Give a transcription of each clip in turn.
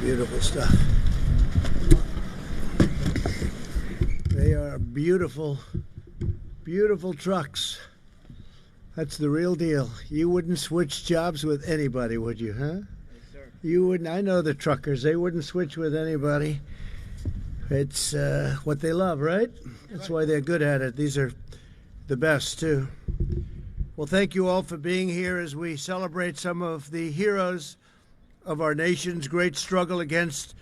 Beautiful stuff. They are beautiful, beautiful trucks. That's the real deal. You wouldn't switch jobs with anybody, would you, huh? Yes, sir. You wouldn't. I know the truckers. They wouldn't switch with anybody. It's what they love, right? That's why they're good at it. These are the best, too. Well, thank you all for being here as we celebrate some of the heroes of our nation's great struggle against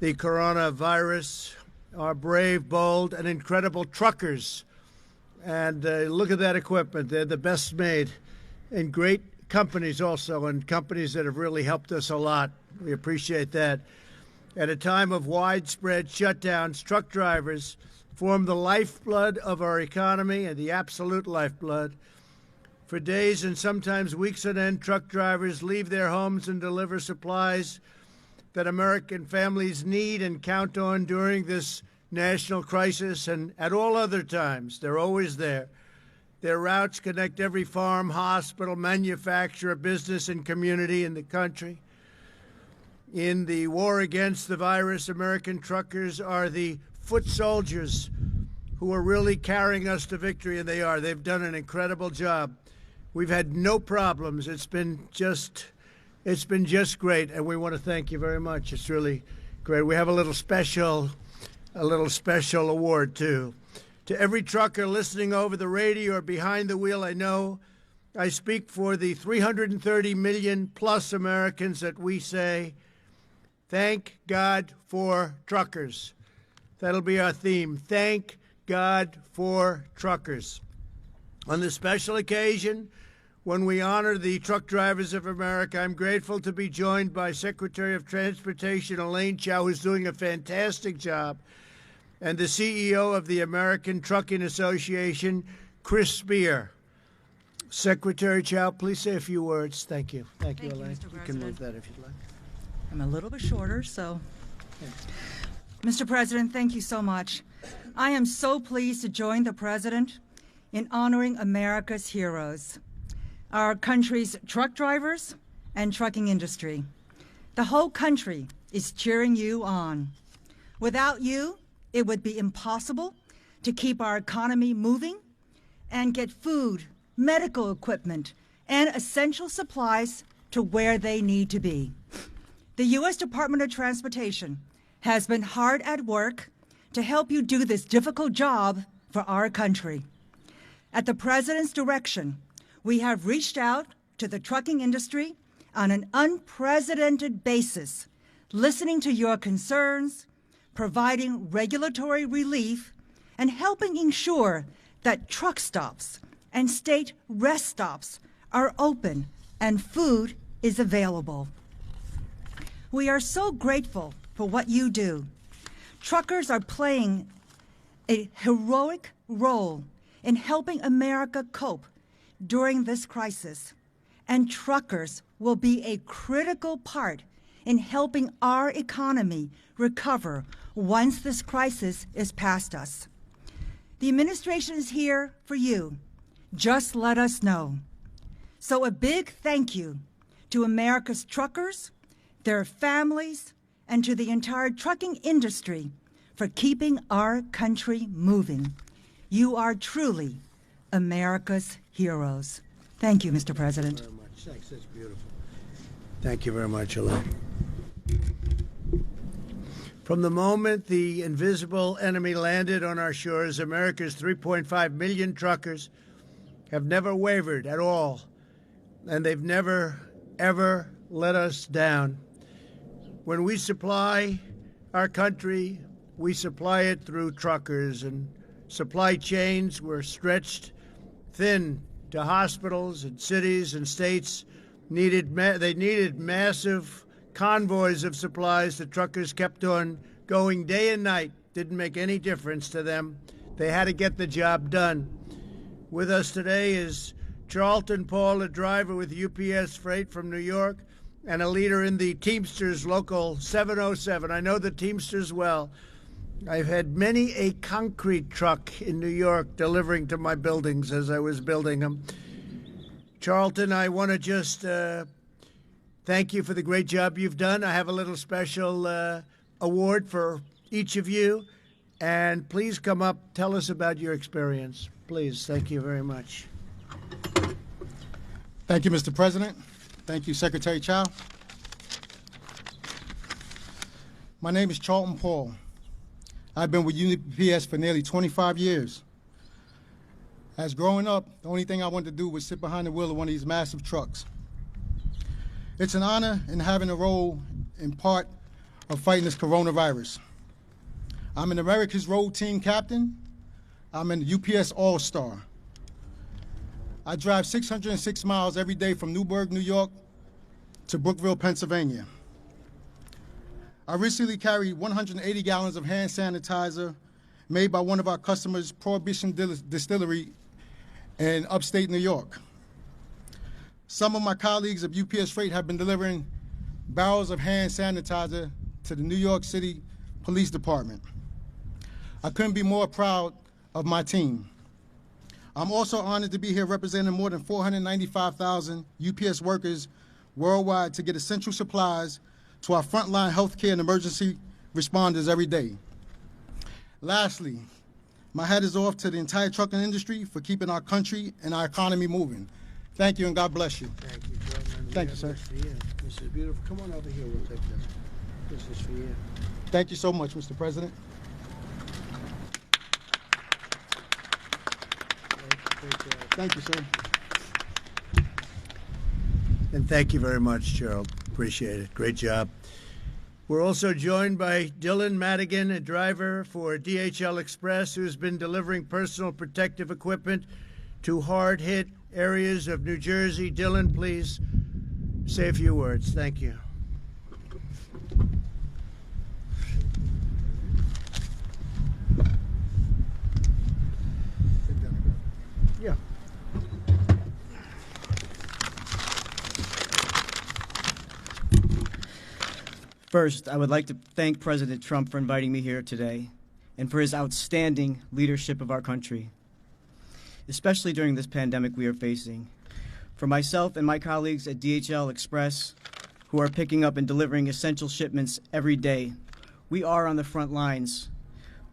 the coronavirus, our brave, bold, and incredible truckers. And look at that equipment. They're the best made. And great companies also, and companies that have really helped us a lot. We appreciate that. At a time of widespread shutdowns, truck drivers form the lifeblood of our economy and the absolute lifeblood. For days and sometimes weeks on end, truck drivers leave their homes and deliver supplies that American families need and count on during this national crisis, and at all other times. They're always there. Their routes connect every farm, hospital, manufacturer, business, and community in the country. In the war against the virus, American truckers are the foot soldiers who are really carrying us to victory, and they are. They've done an incredible job. We've had no problems. It's been just great, and we want to thank you very much. It's really great. We have a little special award, too. To every trucker listening over the radio or behind the wheel, I know I speak for the 330 million plus Americans that we say, thank God for truckers. That'll be our theme. Thank God for truckers. On this special occasion, when we honor the truck drivers of America, I'm grateful to be joined by Secretary of Transportation Elaine Chao, who's doing a fantastic job, and the CEO of the American Trucking Association, Chris Spear. Secretary Chao, please say a few words. Thank you. Thank you, Elaine. Mr. You can move that if you'd like. I'm a little bit shorter, so. Thanks. Mr. President, thank you so much. I am so pleased to join the President in honoring America's heroes, our country's truck drivers and trucking industry. The whole country is cheering you on. Without you, it would be impossible to keep our economy moving and get food, medical equipment, and essential supplies to where they need to be. The U.S. Department of Transportation has been hard at work to help you do this difficult job for our country. At the President's direction, we have reached out to the trucking industry on an unprecedented basis, listening to your concerns, providing regulatory relief, and helping ensure that truck stops and state rest stops are open and food is available. We are so grateful for what you do. Truckers are playing a heroic role in helping America cope during this crisis, and truckers will be a critical part in helping our economy recover once this crisis is past us. The administration is here for you. Just let us know. So a big thank you to America's truckers, their families, and to the entire trucking industry for keeping our country moving. You are truly America's heroes. Thank you, Mr. President. Thank you very much. Thanks. That's beautiful. Thank you very much, Elaine. From the moment the invisible enemy landed on our shores, America's 3.5 million truckers have never wavered at all, and they've never, ever let us down. When we supply our country, we supply it through truckers, and supply chains were stretched thin to hospitals and cities and states. They needed massive convoys of supplies. The truckers kept on going day and night. Didn't make any difference to them. They had to get the job done. With us today is Charlton Paul, a driver with UPS Freight from New York and a leader in the Teamsters Local 707. I know the Teamsters well. I've had many a concrete truck in New York delivering to my buildings as I was building them. Charlton, I want to just thank you for the great job you've done. I have a little special award for each of you. And please come up, tell us about your experience. Please, thank you very much. Thank you, Mr. President. Thank you, Secretary Chow. My name is Charlton Paul. I've been with UPS for nearly 25 years. As growing up, the only thing I wanted to do was sit behind the wheel of one of these massive trucks. It's an honor in having a role in part of fighting this coronavirus. I'm an America's Road Team Captain. I'm an UPS All-Star. I drive 606 miles every day from Newburgh, New York to Brookville, Pennsylvania. I recently carried 180 gallons of hand sanitizer made by one of our customers, Prohibition Distillery in upstate New York. Some of my colleagues of UPS Freight have been delivering barrels of hand sanitizer to the New York City Police Department. I couldn't be more proud of my team. I'm also honored to be here representing more than 495,000 UPS workers worldwide to get essential supplies to our frontline healthcare and emergency responders every day. Lastly, my hat is off to the entire trucking industry for keeping our country and our economy moving. Thank you and God bless you. Thank you, Chairman. Thank you, sir. This for you. This is beautiful. Come on over here, we'll take this. This is for you. Thank you so much, Mr. President. Thank you, sir. And thank you very much, Gerald. Appreciate it. Great job. We're also joined by Dylan Madigan, a driver for DHL Express, who's been delivering personal protective equipment to hard-hit areas of New Jersey. Dylan, please say a few words. Thank you. Yeah. First, I would like to thank President Trump for inviting me here today and for his outstanding leadership of our country, especially during this pandemic we are facing. For myself and my colleagues at DHL Express, who are picking up and delivering essential shipments every day, we are on the front lines,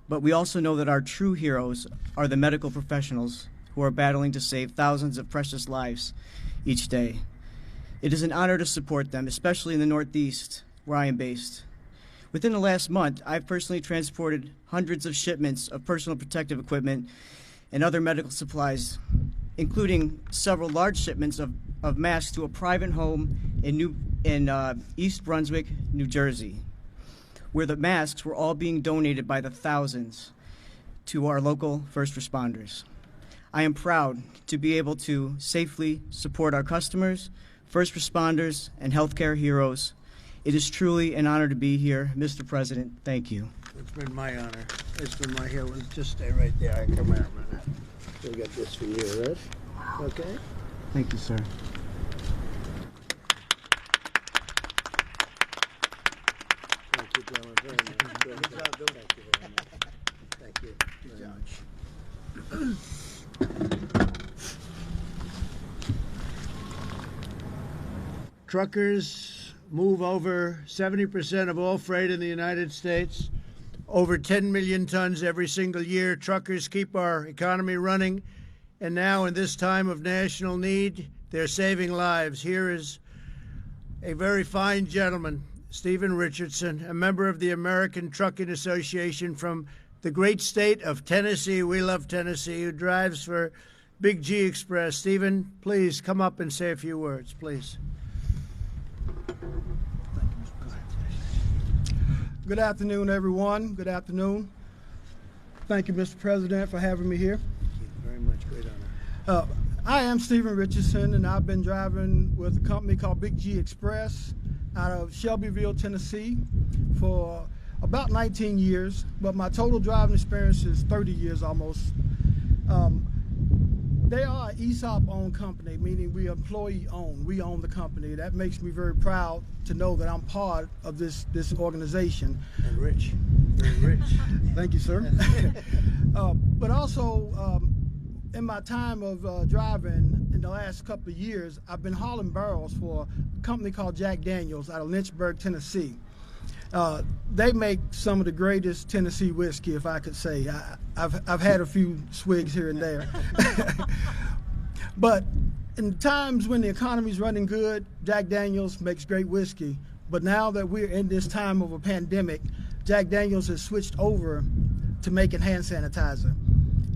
but we also know that our true heroes are the medical professionals who are battling to save thousands of precious lives each day. It is an honor to support them, especially in the Northeast, where I am based. Within the last month, I've personally transported hundreds of shipments of personal protective equipment and other medical supplies, including several large shipments of masks to a private home in East Brunswick, New Jersey, where the masks were all being donated by the thousands to our local first responders. I am proud to be able to safely support our customers, first responders, and healthcare heroes. It is truly an honor to be here. Mr. President, thank you. It's been my honor. It's been my hero. Just stay right there. Come here a minute. We got this for you, right? Okay? Thank you, sir. Thank you, Dylan, very much. Good job, Dylan. Thank you very much. Thank you very much. Truckers move over 70% of all freight in the United States, over 10 million tons every single year. Truckers keep our economy running, and now in this time of national need, they're saving lives. Here is a very fine gentleman, Stephen Richardson, a member of the American Trucking Association from the great state of Tennessee. We love Tennessee, who drives for Big G Express. Stephen, please come up and say a few words, please. Good afternoon, everyone. Good afternoon. Thank you, Mr. President, for having me here. Thank you very much. Great honor. I am Stephen Richardson, and I've been driving with a company called Big G Express out of Shelbyville, Tennessee, for about 19 years, but my total driving experience is 30 years almost. They are an ESOP-owned company, meaning we employee-owned. We own the company. That makes me very proud to know that I'm part of this organization. And rich. Very rich. Thank you, sir. But also, in my time of driving in the last couple of years, I've been hauling barrels for a company called Jack Daniels out of Lynchburg, Tennessee. They make some of the greatest Tennessee whiskey, if I could say. I've had a few swigs here and there. But in times when the economy's running good, Jack Daniels makes great whiskey. But now that we're in this time of a pandemic, Jack Daniels has switched over to making hand sanitizer.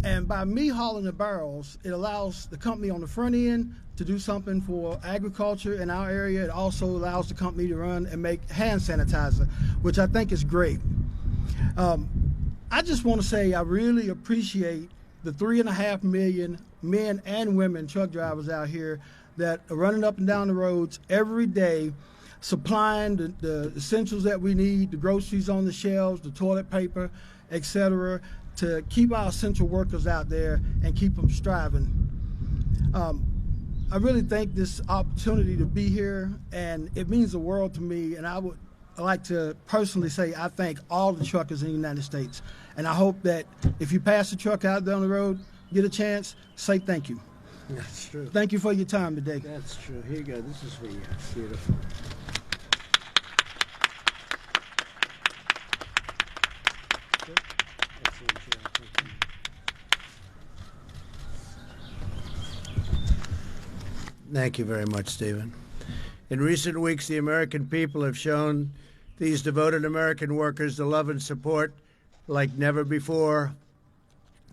And by me hauling the barrels, it allows the company on the front end to do something for agriculture in our area. It also allows the company to run and make hand sanitizer, which I think is great. I just want to say I really appreciate the 3.5 million men and women truck drivers out here that are running up and down the roads every day, supplying the essentials that we need, the groceries on the shelves, the toilet paper, etc., to keep our essential workers out there and keep them striving. I really think this opportunity to be here, and it means the world to me, and I would like to personally say I thank all the truckers in the United States. And I hope that if you pass a truck out down the road, get a chance, say thank you. That's true. Thank you for your time today. That's true. Here you go. This is for you. Beautiful. Excellent job. Thank you. Thank you very much, Stephen. In recent weeks, the American people have shown these devoted American workers the love and support like never before.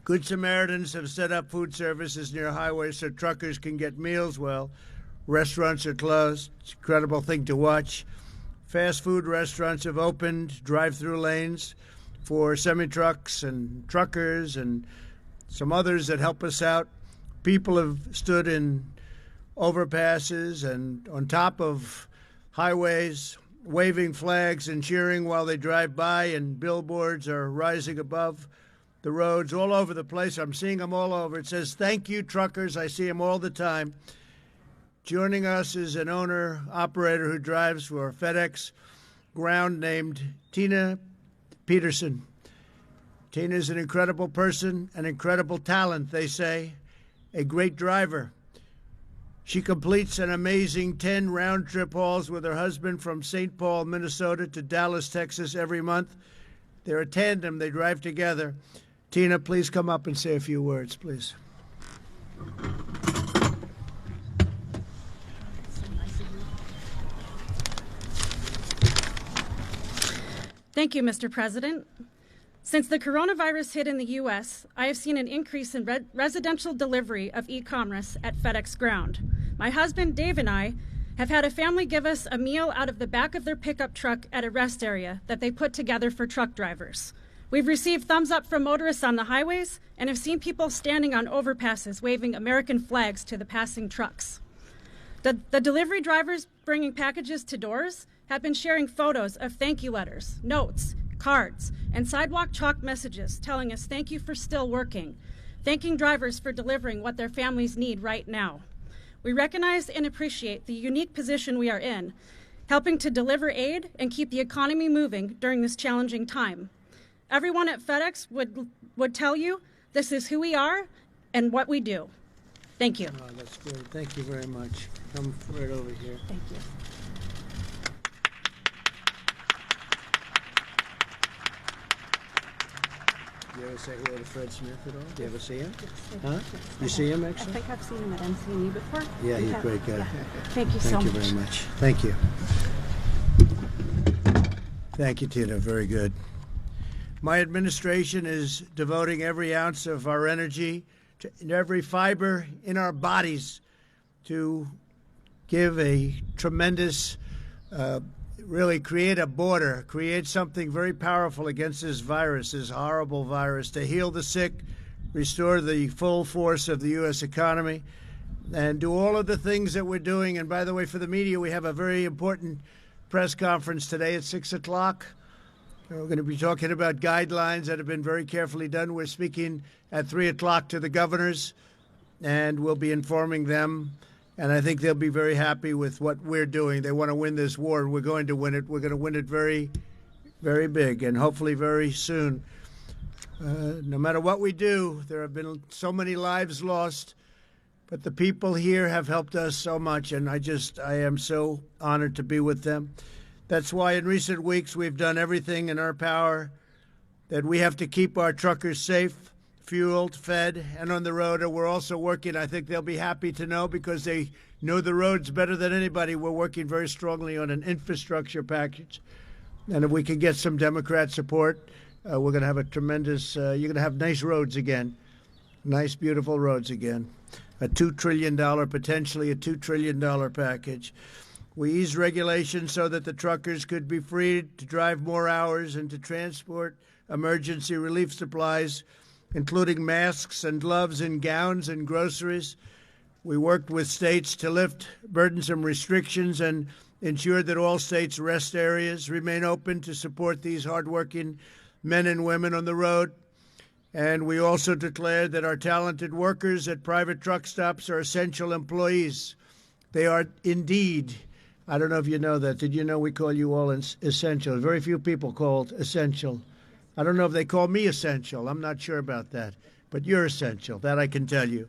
Good Samaritans have set up food services near highways so truckers can get meals while restaurants are closed. It's an incredible thing to watch. Fast food restaurants have opened drive-through lanes for semi-trucks and truckers and some others that help us out. People have stood in overpasses and on top of highways, waving flags and cheering while they drive by, and billboards are rising above the roads all over the place. I'm seeing them all over. It says, "Thank you, truckers." I see them all the time. Joining us is an owner-operator who drives for FedEx Ground named Tina Peterson. Tina is an incredible person, an incredible talent, they say, a great driver. She completes an amazing 10 round-trip hauls with her husband from St. Paul, Minnesota to Dallas, Texas every month. They're a tandem. They drive together. Tina, please come up and say a few words, please. Thank you, Mr. President. Since the coronavirus hit in the U.S., I have seen an increase in residential delivery of e-commerce at FedEx Ground. My husband, Dave, and I have had a family give us a meal out of the back of their pickup truck at a rest area that they put together for truck drivers. We've received thumbs up from motorists on the highways and have seen people standing on overpasses waving American flags to the passing trucks. The delivery drivers bringing packages to doors have been sharing photos of thank you letters, notes, cards, and sidewalk chalk messages telling us thank you for still working, thanking drivers for delivering what their families need right now. We recognize and appreciate the unique position we are in, helping to deliver aid and keep the economy moving during this challenging time. Everyone at FedEx would tell you this is who we are and what we do. Thank you. Oh, that's great. Thank you very much. Come right over here. Thank you. Do you ever say hello to Fred Smith at all? Do you ever see him? Huh? You see him, actually? I think I've seen him at MCNE before. Yeah, he's a great guy. Yeah. Thank you so much. Thank you very much. Thank you. Thank you, Tina. Very good. My administration is devoting every ounce of our energy to every fiber in our bodies to give a tremendous, really create a border, create something very powerful against this virus, this horrible virus, to heal the sick, restore the full force of the U.S. economy, and do all of the things that we're doing. And by the way, for the media, we have a very important press conference today at 6 o'clock. We're going to be talking about guidelines that have been very carefully done. We're speaking at 3 o'clock to the governors, and we'll be informing them. And I think they'll be very happy with what we're doing. They want to win this war, and we're going to win it. We're going to win it very, very big, and hopefully very soon. No matter what we do, there have been so many lives lost, but the people here have helped us so much, and I am so honored to be with them. That's why in recent weeks we've done everything in our power that we have to keep our truckers safe, fueled, fed, and on the road. And we're also working, I think they'll be happy to know because they know the roads better than anybody. We're working very strongly on an infrastructure package. And if we can get some Democrat support, we're going to have a tremendous, you're going to have nice roads again, nice, beautiful roads again. A $2 trillion, potentially a $2 trillion package. We eased regulations so that the truckers could be free to drive more hours and to transport emergency relief supplies, including masks and gloves and gowns and groceries. We worked with states to lift burdensome restrictions and ensure that all states' rest areas remain open to support these hardworking men and women on the road. And we also declared that our talented workers at private truck stops are essential employees. They are indeed. I don't know if you know that. Did you know we call you all essential? Very few people called essential. I don't know if they call me essential. I'm not sure about that. But you're essential. That I can tell you.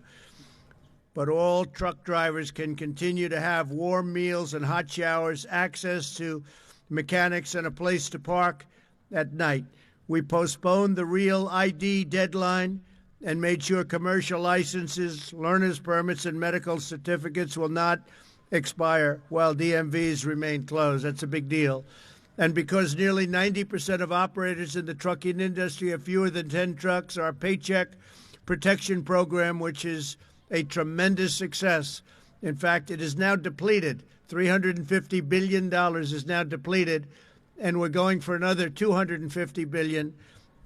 But all truck drivers can continue to have warm meals and hot showers, access to mechanics, and a place to park at night. We postponed the real ID deadline and made sure commercial licenses, learner's permits, and medical certificates will not expire while DMVs remain closed. That's a big deal. And because nearly 90% of operators in the trucking industry have fewer than 10 trucks, our Paycheck Protection Program, which is a tremendous success. In fact, it is now depleted. $350 billion is now depleted, and we're going for another $250 billion.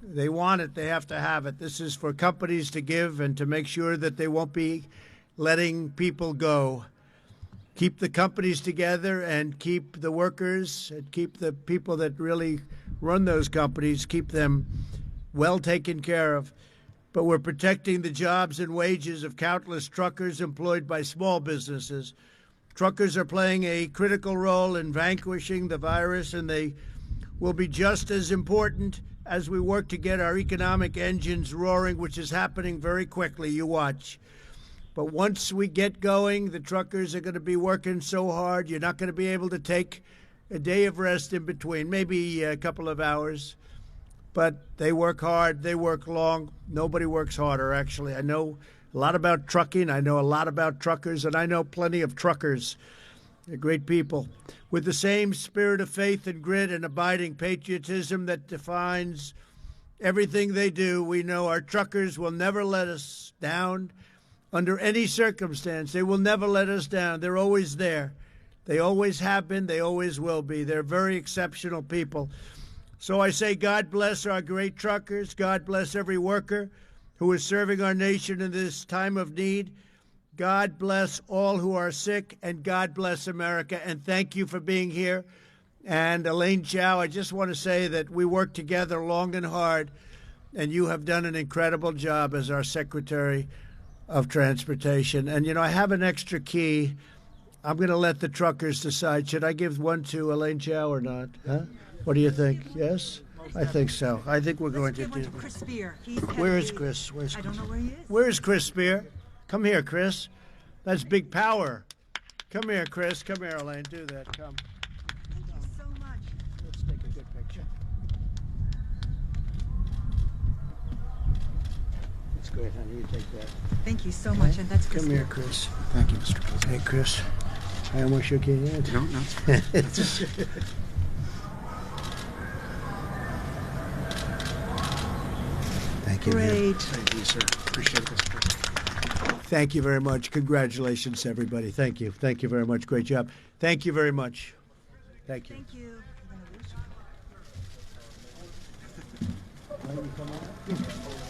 They want it. They have to have it. This is for companies to give and to make sure that they won't be letting people go. Keep the companies together and keep the workers and keep the people that really run those companies, keep them well taken care of. But we're protecting the jobs and wages of countless truckers employed by small businesses. Truckers are playing a critical role in vanquishing the virus, and they will be just as important as we work to get our economic engines roaring, which is happening very quickly. You watch. But once we get going, the truckers are going to be working so hard, you're not going to be able to take a day of rest in between, maybe a couple of hours. But they work hard, they work long. Nobody works harder, actually. I know a lot about trucking, I know a lot about truckers, and I know plenty of truckers. They're great people with the same spirit of faith and grit and abiding patriotism that defines everything they do. We know our truckers will never let us down under any circumstance. They will never let us down. They're always there. They always have been. They always will be. They're very exceptional people. So I say God bless our great truckers. God bless every worker who is serving our nation in this time of need. God bless all who are sick, and God bless America. And thank you for being here. And Elaine Chao, I just want to say that we worked together long and hard, and you have done an incredible job as our Secretary of Transportation. And, you know, I have an extra key. I'm going to let the truckers decide. Should I give one to Elaine Chao or not? Huh? What do you think? Yes? I think so. I think we're going to do to Chris Spear. Where is Chris? Where's Chris? I don't know where he is. Where is Chris Spear? Come here, Chris. That's big power. Come here, Chris. Come here, Elaine. Do that. Come. Thank you so much. Let's take a good picture. Let's go ahead, honey. You take that. Thank you so much, and that's Chris Come Spear. here, Chris. Thank you, Mr. President. Hey, Chris. I almost shook your hand. No, no. Thank you. Great. Thank you, sir. Appreciate it, Mr. President. Thank you very much. Congratulations, everybody. Thank you. Thank you very much. Great job. Thank you very much. Thank you. Thank you. Come on.